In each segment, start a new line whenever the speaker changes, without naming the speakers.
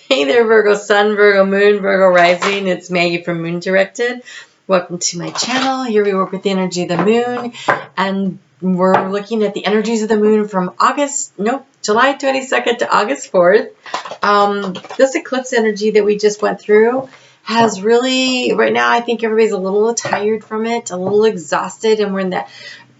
Hey there, Virgo Sun, Virgo Moon, Virgo Rising. It's Maggie from Moondirected. Welcome to my channel. Here we work with the energy of the moon, and we're looking at the energies of the moon from July 22nd to August 4th. This eclipse energy that we just went through has really, right now, I think everybody's a little tired from it, a little exhausted, and we're in that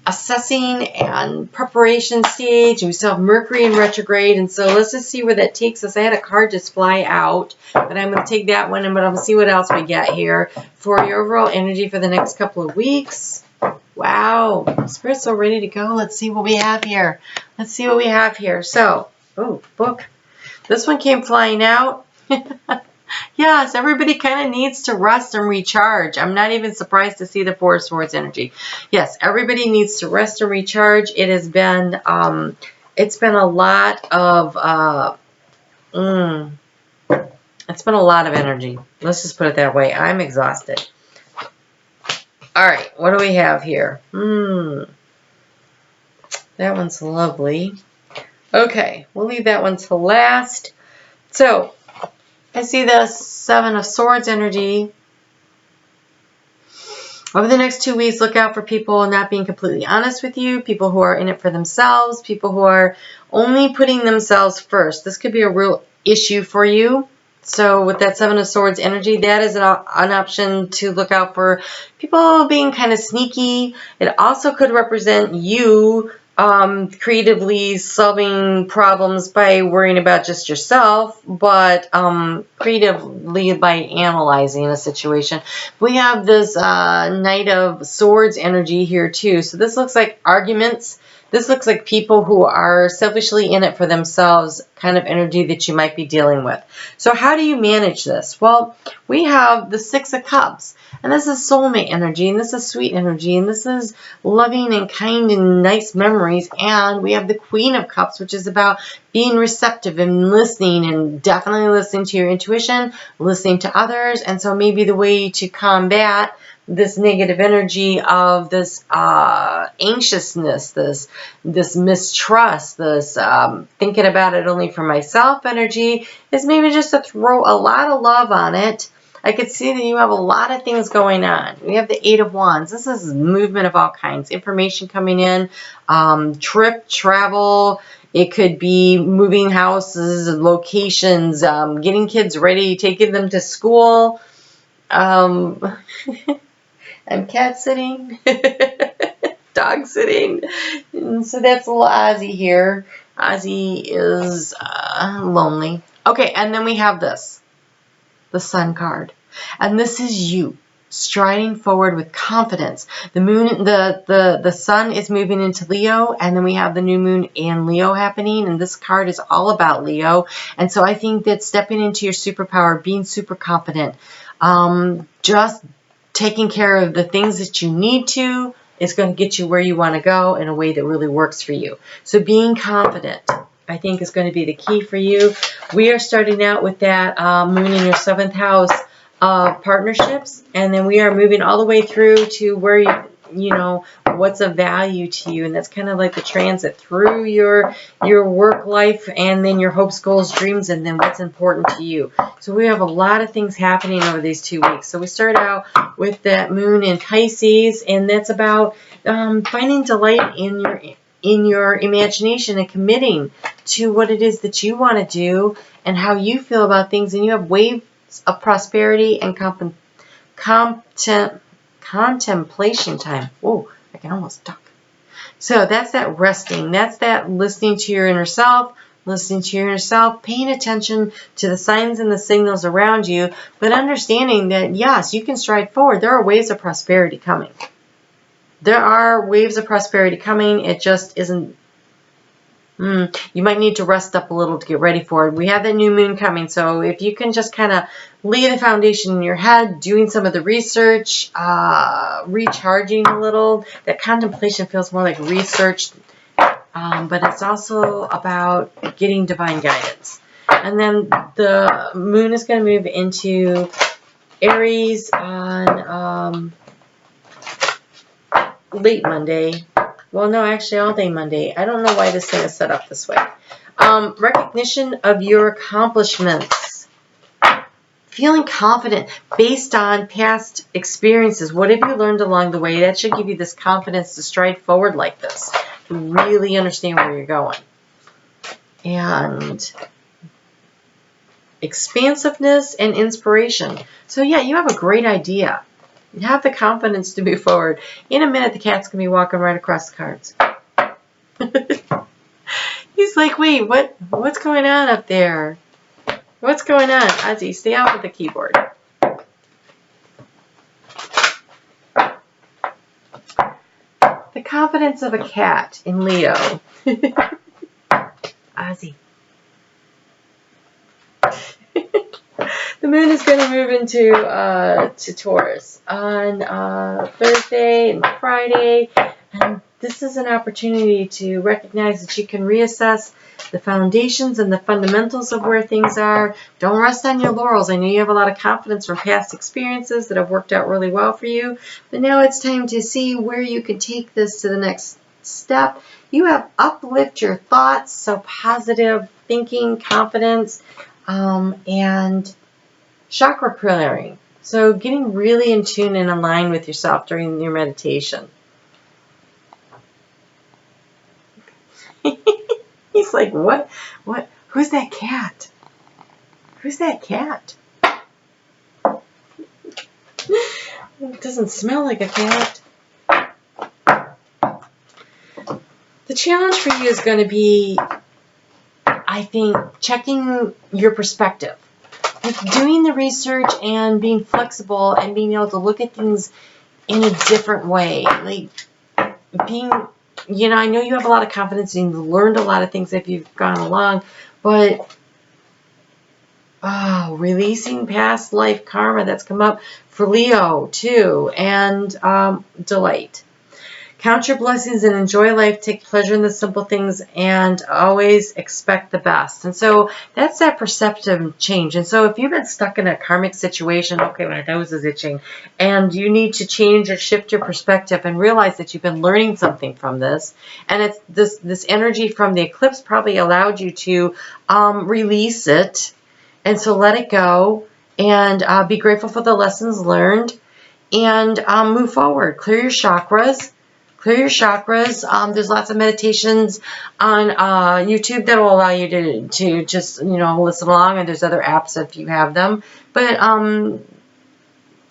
assessing and preparation stage, and we still have Mercury in retrograde, and so let's just see where that takes us. I had a card just fly out, but I'm going to take that one, but I'm going to see what else we get here for your overall energy for the next couple of weeks. Wow, Spirit's so ready to go. Let's see what we have here. Let's see what we have here. So, oh, book. This one came flying out. Yes, everybody kind of needs to rest and recharge. I'm not even surprised to see the Four of Swords energy. Yes, everybody needs to rest and recharge. It has been, it's been a lot of, it's been a lot of energy. Let's just put it that way. I'm exhausted. All right, what do we have here? That one's lovely. Okay, we'll leave that one to last. So, I see the Seven of Swords energy. Over the next 2 weeks, look out for people not being completely honest with you, people who are in it for themselves, people who are only putting themselves first. This could be a real issue for you. So with that Seven of Swords energy, that is an option to look out for people being kind of sneaky. It also could represent you creatively solving problems by worrying about just yourself, but creatively by analyzing a situation. We have this Knight of Swords energy here too. So this looks like arguments. This looks like people who are selfishly in it for themselves kind of energy that you might be dealing with. So how do you manage this? Well, we have the Six of Cups, and this is soulmate energy, and this is sweet energy, and this is loving and kind and nice memories. And we have the Queen of Cups, which is about being receptive and listening, and definitely listening to your intuition, listening to others. And so maybe the way to combat this negative energy of this anxiousness, this mistrust, this thinking about it only for myself energy is maybe just to throw a lot of love on it. I could see that you have a lot of things going on. We have the Eight of Wands. This is movement of all kinds, information coming in, trip, travel. It could be moving houses, locations, getting kids ready, taking them to school. I'm cat sitting, dog sitting, and so that's a little Ozzy here. Ozzy is lonely. Okay, and then we have this, the Sun card, and this is you striding forward with confidence. The moon, the Sun is moving into Leo, and then we have the new moon in Leo happening, and this card is all about Leo. And so I think that stepping into your superpower, being super confident, just taking care of the things that you need to is going to get you where you want to go in a way that really works for you. So being confident, I think, is going to be the key for you. We are starting out with that moon in your 7th house of partnerships, and then we are moving all the way through to where you know what's of value to you, and that's kind of like the transit through your work life, and then your hopes, goals, dreams, and then what's important to you. So we have a lot of things happening over these 2 weeks. So we start out with that moon in Pisces, and that's about finding delight in your imagination and committing to what it is that you want to do and how you feel about things. And you have waves of prosperity and contemplation time. Whoa, I can almost talk. So that's that resting. That's that listening to your inner self, paying attention to the signs and the signals around you, but understanding that, yes, you can stride forward. There are waves of prosperity coming. There are waves of prosperity coming. It just isn't. You might need to rest up a little to get ready for it. We have the new moon coming, so if you can just kind of lay the foundation in your head, doing some of the research, recharging a little. That contemplation feels more like research, but it's also about getting divine guidance. And then the moon is going to move into Aries on late Monday. Well, no, actually all day Monday. I don't know why this thing is set up this way. Recognition of your accomplishments. feeling confident based on past experiences. What have you learned along the way? That should give you this confidence to stride forward like this. Really understand where you're going. And expansiveness and inspiration. So yeah, you have a great idea. You have the confidence to move forward. In a minute, the cat's going to be walking right across the cards. He's like, wait, what's going on up there? What's going on? Ozzy, stay out with the keyboard. The confidence of a cat in Leo. Ozzy. The moon is going to move into to Taurus on Thursday and Friday. And this is an opportunity to recognize that you can reassess the foundations and the fundamentals of where things are. Don't rest on your laurels. I know you have a lot of confidence from past experiences that have worked out really well for you. But now it's time to see where you can take this to the next step. You have uplift your thoughts, so positive thinking, confidence, and chakra clearing. So getting really in tune and aligned with yourself during your meditation. He's like, what? Who's that cat? Who's that cat? It doesn't smell like a cat. The challenge for you is going to be, I think, checking your perspective. Like doing the research and being flexible and being able to look at things in a different way. Like being, I know you have a lot of confidence and you've learned a lot of things as you've gone along, but releasing past life karma that's come up for Leo too, and delight. Count your blessings and enjoy life. Take pleasure in the simple things and always expect the best. And so that's that perceptive change. And so if you've been stuck in a karmic situation, okay, my nose is itching, and you need to change or shift your perspective and realize that you've been learning something from this. And it's this energy from the eclipse probably allowed you to release it. And so let it go and be grateful for the lessons learned and move forward. Clear your chakras. Clear your chakras. There's lots of meditations on YouTube that will allow you to just, listen along. And there's other apps if you have them. But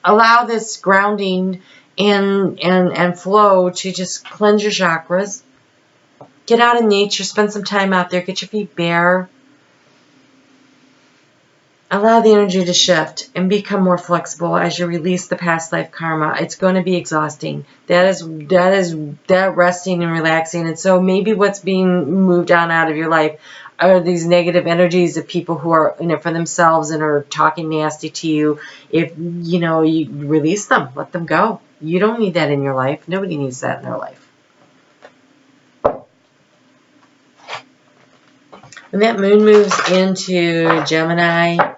allow this grounding and flow to just cleanse your chakras. Get out in nature. Spend some time out there. Get your feet bare. Allow the energy to shift and become more flexible as you release the past life karma. It's going to be exhausting. That resting and relaxing. And so maybe what's being moved on out of your life are these negative energies of people who are in it for themselves and are talking nasty to you. If, you release them, let them go. You don't need that in your life. Nobody needs that in their life. When that moon moves into Gemini,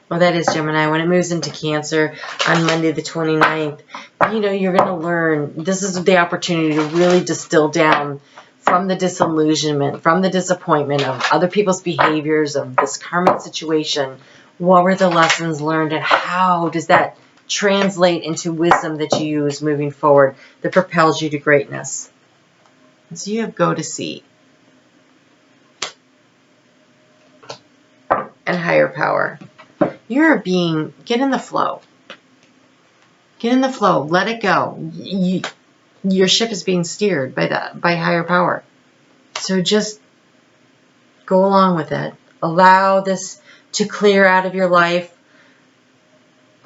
well, that is Gemini. When it moves into Cancer on Monday the 29th, you're going to learn. This is the opportunity to really distill down from the disillusionment, from the disappointment of other people's behaviors, of this karmic situation. What were the lessons learned and how does that translate into wisdom that you use moving forward that propels you to greatness? And so you have go to see. And higher power. You're a being, get in the flow. Get in the flow. Let it go. Your ship is being steered by higher power. So just go along with it. Allow this to clear out of your life.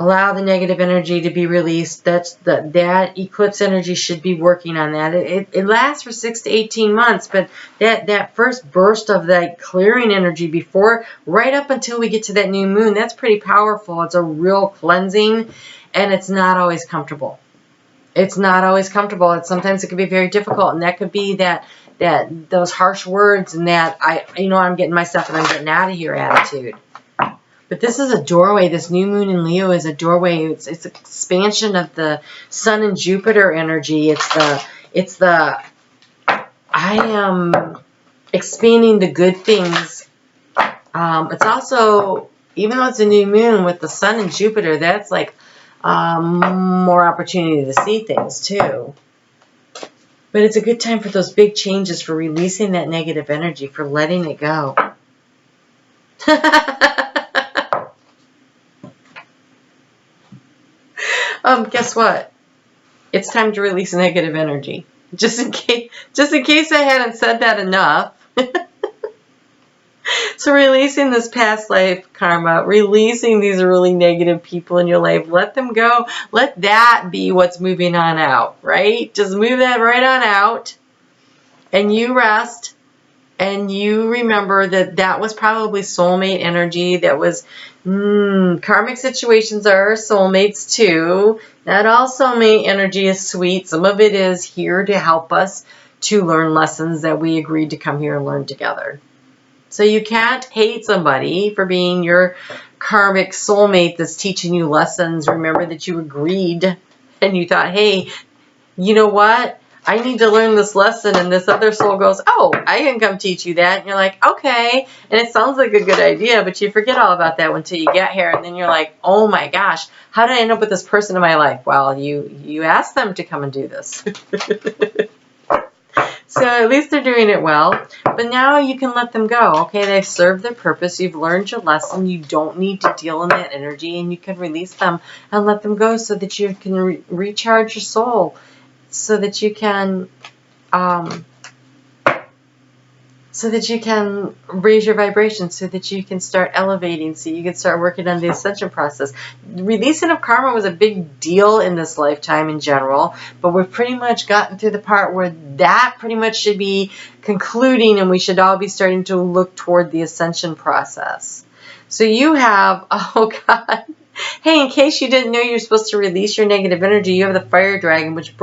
Allow the negative energy to be released. That eclipse energy should be working on that. It lasts for 6 to 18 months, but that first burst of that clearing energy before, right up until we get to that new moon, that's pretty powerful. It's a real cleansing, and it's not always comfortable. It's not always comfortable. Sometimes it can be very difficult, and that could be that those harsh words and that I'm getting my stuff and I'm getting out of here attitude. But this is a doorway. This new moon in Leo is a doorway. It's an expansion of the Sun and Jupiter energy. It's the I am expanding the good things. It's also, even though it's a new moon with the sun and Jupiter, that's like more opportunity to see things too. But it's a good time for those big changes, for releasing that negative energy, for letting it go. Guess what? It's time to release negative energy. Just in case I hadn't said that enough. So releasing this past life karma, releasing these really negative people in your life, let them go. Let that be what's moving on out, right? Just move that right on out. And you rest. And you remember that that was probably soulmate energy. That was karmic situations are soulmates too. Not all soulmate energy is sweet. Some of it is here to help us to learn lessons that we agreed to come here and learn together. So you can't hate somebody for being your karmic soulmate that's teaching you lessons. Remember that you agreed and you thought, hey, you know what? I need to learn this lesson. And this other soul goes, oh, I can come teach you that. And you're like, okay. And it sounds like a good idea, but you forget all about that until you get here. And then you're like, oh my gosh, how did I end up with this person in my life? Well, you asked them to come and do this. So at least they're doing it well. But now you can let them go. Okay, they've served their purpose. You've learned your lesson. You don't need to deal in that energy. And you can release them and let them go so that you can recharge your soul. So that you can raise your vibration, so that you can start elevating, so you can start working on the ascension process. Releasing of karma was a big deal in this lifetime in general, but we've pretty much gotten through the part where that pretty much should be concluding, and we should all be starting to look toward the ascension process. So you have, oh God, hey, in case you didn't know you're supposed to release your negative energy, you have the fire dragon, which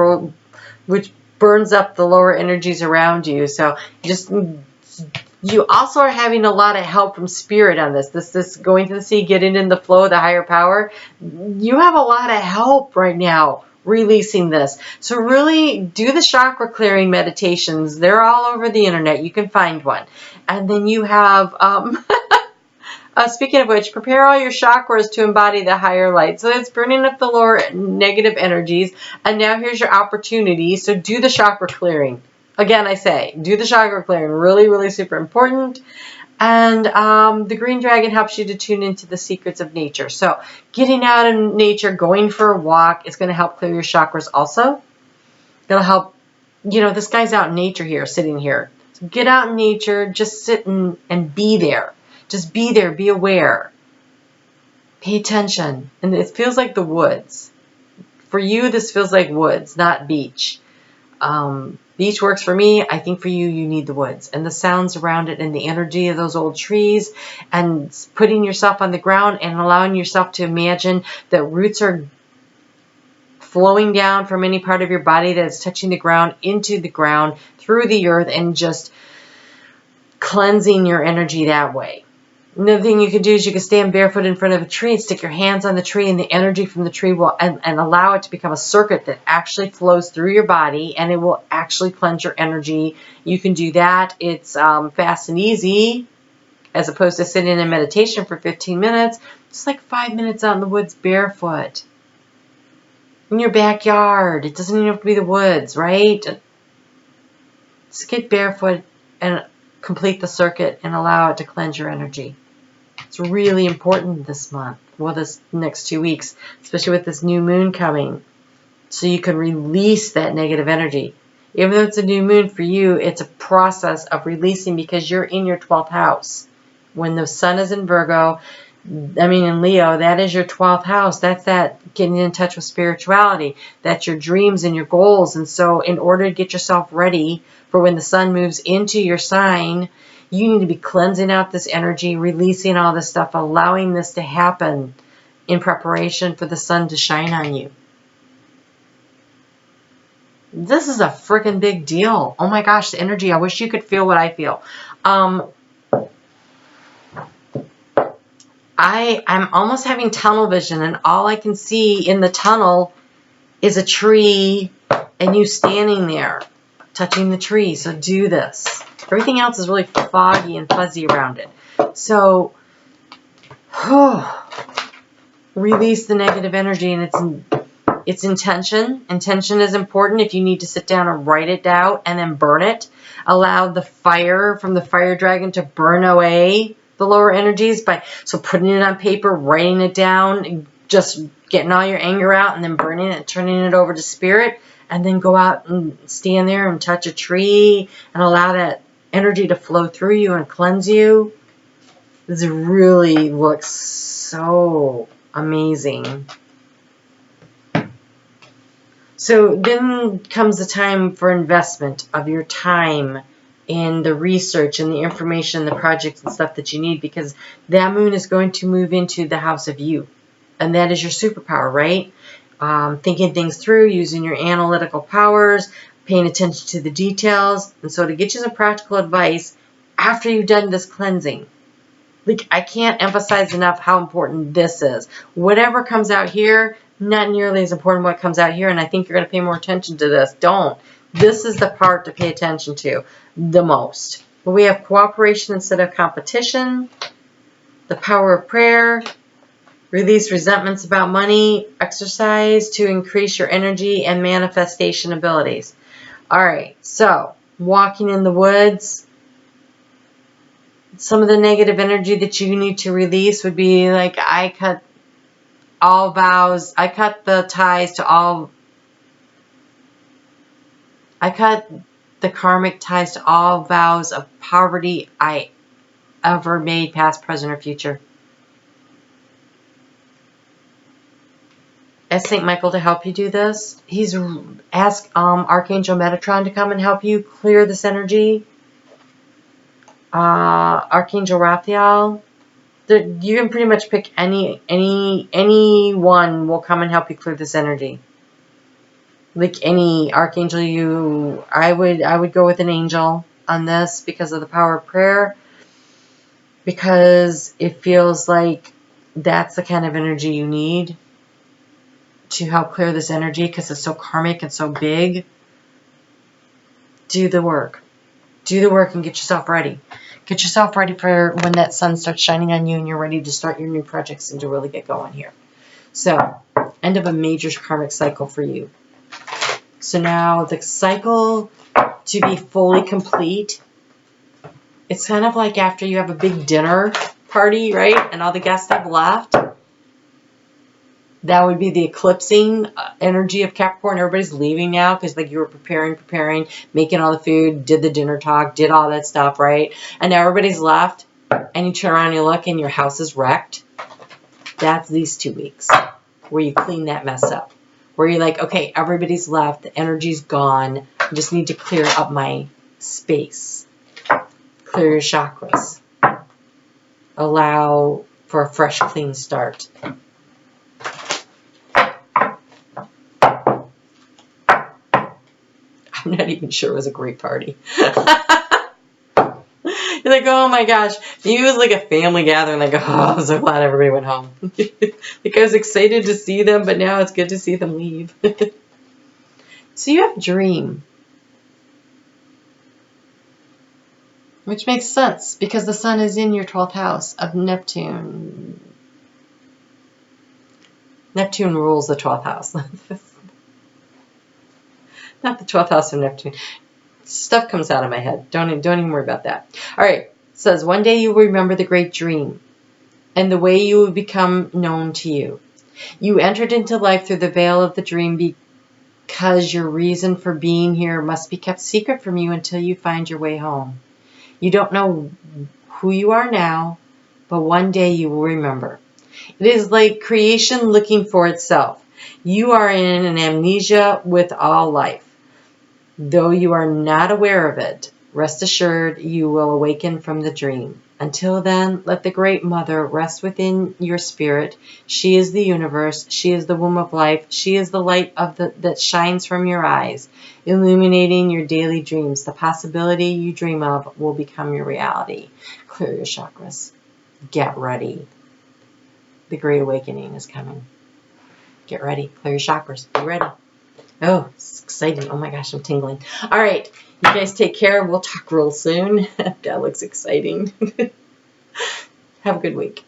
burns up the lower energies around you. So you also are having a lot of help from spirit on this. This going to the sea, getting in the flow of the higher power. You have a lot of help right now releasing this. So really do the chakra clearing meditations. They're all over the internet. You can find one. And then you have... speaking of which, prepare all your chakras to embody the higher light. So it's burning up the lower negative energies. And now here's your opportunity. So do the chakra clearing. Again, I say, do the chakra clearing. Really, really super important. And the green dragon helps you to tune into the secrets of nature. So getting out in nature, going for a walk is going to help clear your chakras also. It'll help, this guy's out in nature here, sitting here. So get out in nature, just sit and be there. Just be there, be aware. Pay attention. And it feels like the woods. For you, this feels like woods, not beach. Beach works for me. I think for you, you need the woods. And the sounds around it and the energy of those old trees. And putting yourself on the ground and allowing yourself to imagine that roots are flowing down from any part of your body that is touching the ground, into the ground, through the earth, and just cleansing your energy that way. Another thing you can do is you can stand barefoot in front of a tree and stick your hands on the tree, and the energy from the tree will and allow it to become a circuit that actually flows through your body, and it will actually cleanse your energy. You can do that. It's fast and easy, as opposed to sitting in meditation for 15 minutes. It's like 5 minutes out in the woods barefoot. In your backyard. It doesn't even have to be the woods, right? Just get barefoot and complete the circuit and allow it to cleanse your energy. It's really important this month, well, this next 2 weeks, especially with this new moon coming, so you can release that negative energy. Even though it's a new moon for you, it's a process of releasing because you're in your 12th house. When the sun is in Virgo, in Leo, that is your 12th house. That's that getting in touch with spirituality. That's your dreams and your goals. And so in order to get yourself ready for when the sun moves into your sign, you need to be cleansing out this energy, releasing all this stuff, allowing this to happen in preparation for the sun to shine on you. This is a freaking big deal. Oh my gosh, the energy. I wish you could feel what I feel. I'm almost having tunnel vision, and all I can see in the tunnel is a tree and you standing there touching the tree. So do this. Everything else is really foggy and fuzzy around it. So Release the negative energy and its intention. Intention is important. If you need to sit down and write it down and then burn it, allow the fire from the fire dragon to burn away the lower energies so putting it on paper, writing it down, just getting all your anger out and then burning it, turning it over to spirit, and then go out and stand there and touch a tree and allow that energy to flow through you and cleanse you. This really looks so amazing. So then comes the time for investment of your time in the research and the information, the projects and stuff that you need, because that moon is going to move into the house of you. And that is your superpower, right? Thinking things through, using your analytical powers, paying attention to the details. And so to get you some practical advice after you've done this cleansing, like, I can't emphasize enough how important this is. Whatever comes out here, not nearly as important what comes out here, and I think you're going to pay more attention to this. Don't. This is the part to pay attention to the most. But we have cooperation instead of competition, the power of prayer, release resentments about money, exercise to increase your energy and manifestation abilities. All right, so walking in the woods. Some of the negative energy that you need to release would be like, I cut all vows. I cut the ties to all. I cut the karmic ties to all vows of poverty I ever made, past, present, or future. Ask St. Michael to help you do this. Ask Archangel Metatron to come and help you clear this energy. Archangel Raphael. You can pretty much pick anyone will come and help you clear this energy. Like any archangel, I would go with an angel on this because of the power of prayer. Because it feels like that's the kind of energy you need to help clear this energy, because it's so karmic and so big. Do the work. Do the work and get yourself ready. Get yourself ready for when that sun starts shining on you and you're ready to start your new projects and to really get going here. So, end of a major karmic cycle for you. So now the cycle to be fully complete, it's kind of like after you have a big dinner party, right? And all the guests have left. That would be the eclipsing energy of Capricorn. Everybody's leaving now because like you were preparing, making all the food, did the dinner talk, did all that stuff, right? And now everybody's left and you turn around and you look and your house is wrecked. That's these 2 weeks where you clean that mess up. Where you're like, okay, everybody's left, the energy's gone. I just need to clear up my space. Clear your chakras. Allow for a fresh, clean start. I'm not even sure it was a great party. You're like, oh my gosh. Maybe it was like a family gathering. Like, oh, I'm so glad everybody went home. Like, I was excited to see them, but now it's good to see them leave. So you have dream. Which makes sense because the sun is in your 12th house of Neptune. Neptune rules the 12th house. Not the 12th house of Neptune. Stuff comes out of my head. Don't even worry about that. All right. It says, one day you will remember the great dream and the way you will become known to you. You entered into life through the veil of the dream because your reason for being here must be kept secret from you until you find your way home. You don't know who you are now, but one day you will remember. It is like creation looking for itself. You are in an amnesia with all life. Though you are not aware of it, rest assured you will awaken from the dream. Until then, let the Great Mother rest within your spirit. She is the universe. She is the womb of life. She is the light that shines from your eyes, illuminating your daily dreams. The possibility you dream of will become your reality. Clear your chakras. Get ready. The Great Awakening is coming. Get ready. Clear your chakras. Be ready. Oh, it's exciting. Oh my gosh, I'm tingling. All right. You guys take care. We'll talk real soon. That looks exciting. Have a good week.